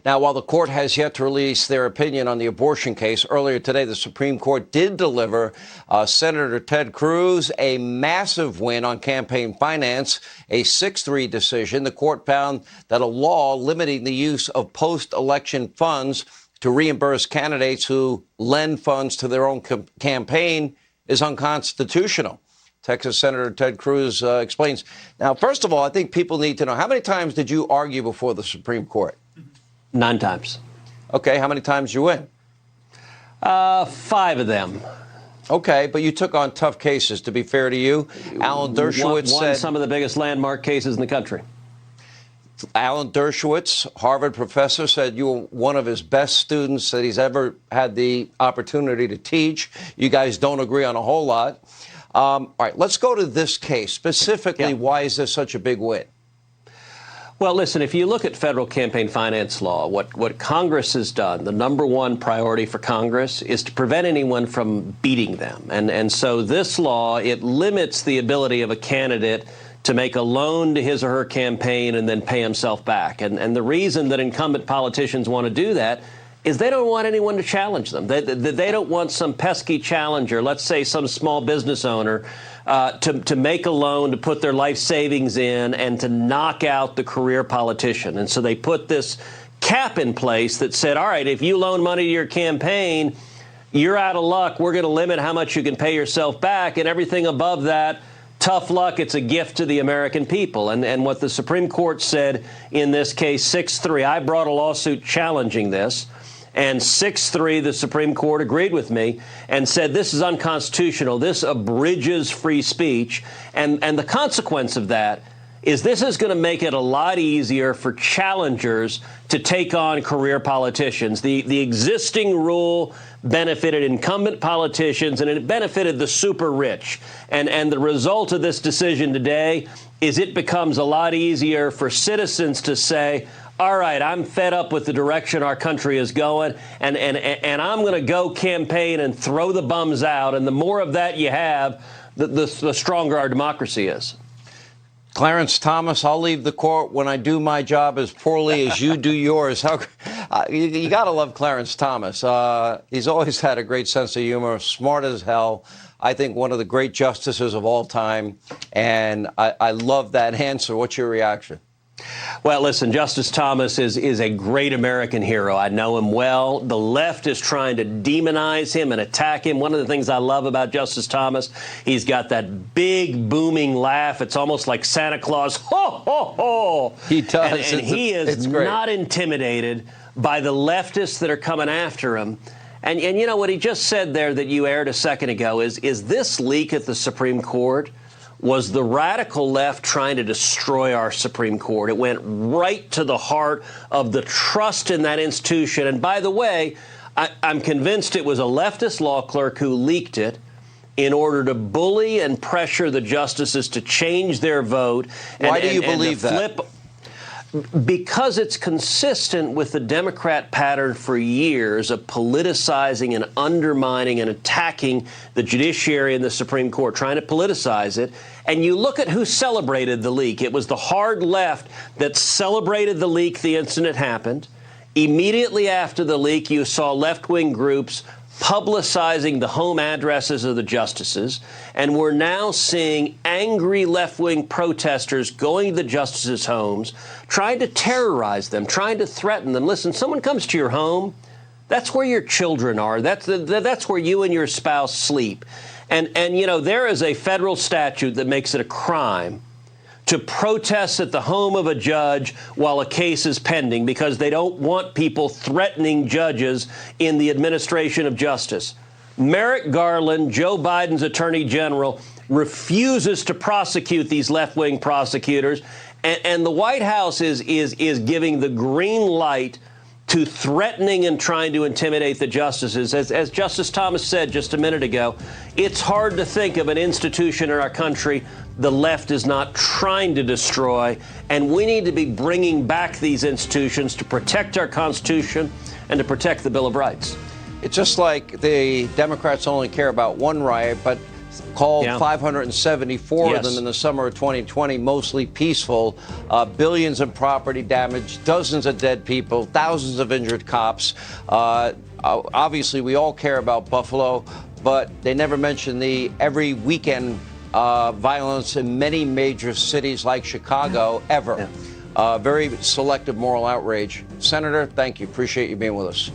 Now, while the court has yet to release their opinion on the abortion case, earlier today, the Supreme Court did deliver Senator Ted Cruz a massive win on campaign finance, a 6-3 decision. The court found that a law limiting the use of post-election funds to reimburse candidates who lend funds to their own campaign is unconstitutional. Texas Senator Ted Cruz explains. Now, first of all, I think people need to know, how many times did you argue before the Supreme Court? 9 times. Okay, how many times did you win? 5 of them. Okay, but you took on tough cases, to be fair to you. Alan Dershowitz won said... some of the biggest landmark cases in the country. Alan Dershowitz, Harvard professor, said you were one of his best students that he's ever had the opportunity to teach. You guys don't agree on a whole lot. All right, let's go to this case. Specifically, why is this such a big win? Well, listen, if you look at federal campaign finance law, what Congress has done, the number one priority for Congress is to prevent anyone from beating them. And so this law, it limits the ability of a candidate to make a loan to his or her campaign and then pay himself back. And the reason that incumbent politicians want to do that is they don't want anyone to challenge them. They don't want some pesky challenger, let's say some small business owner, to make a loan to put their life savings in and to knock out the career politician. And so they put this cap in place that said, all right, if you loan money to your campaign, you're out of luck. We're going to limit how much you can pay yourself back, and everything above that, tough luck, it's a gift to the American people. And what the Supreme Court said in this case, 6-3, I brought a lawsuit challenging this, and 6-3, the Supreme Court agreed with me and said this is unconstitutional. This abridges free speech. And the consequence of that is this is going to make it a lot easier for challengers to take on career politicians. The existing rule benefited incumbent politicians, and it benefited the super rich. And the result of this decision today is it becomes a lot easier for citizens to say, all right, I'm fed up with the direction our country is going, and I'm going to go campaign and throw the bums out. And the more of that you have, the stronger our democracy is. Clarence Thomas, I'll leave the court when I do my job as poorly as you do yours. You got to love Clarence Thomas. He's always had a great sense of humor, smart as hell. I think one of the great justices of all time. And I love that answer. What's your reaction? Well, listen, Justice Thomas is a great American hero. I know him well. The left is trying to demonize him and attack him. One of the things I love about Justice Thomas, he's got that big, booming laugh. It's almost like Santa Claus. Ho, ho, ho. He does. And he is not intimidated by the leftists that are coming after him. And you know what he just said there that you aired a second ago is this leak at the Supreme Court was the radical left trying to destroy our Supreme Court. It went right to the heart of the trust in that institution. And by the way, I'm convinced it was a leftist law clerk who leaked it in order to bully and pressure the justices to change their vote. Why do you believe that? Because it's consistent with the Democrat pattern for years of politicizing and undermining and attacking the judiciary and the Supreme Court, trying to politicize it. And you look at who celebrated the leak. It was the hard left that celebrated the leak the instant it happened. Immediately after the leak, you saw left-wing groups publicizing the home addresses of the justices, and we're now seeing angry left-wing protesters going to the justices' homes, trying to terrorize them, trying to threaten them. Listen, someone comes to your home, that's where your children are. That's where you and your spouse sleep. And you know, there is a federal statute that makes it a crime to protest at the home of a judge while a case is pending because they don't want people threatening judges in the administration of justice. Merrick Garland, Joe Biden's attorney general, refuses to prosecute these left-wing prosecutors, and the White House is giving the green light to threatening and trying to intimidate the justices. As Justice Thomas said just a minute ago, it's hard to think of an institution in our country the left is not trying to destroy, and we need to be bringing back these institutions to protect our Constitution and to protect the Bill of Rights. It's just like the Democrats only care about one riot, but called Yeah. 574 of them Yes. in the summer of 2020, mostly peaceful. Billions in property damage, dozens of dead people, thousands of injured cops. Obviously, we all care about Buffalo, but they never mention the every weekend violence in many major cities like Chicago ever. Very selective moral outrage. Senator, thank you. Appreciate you being with us.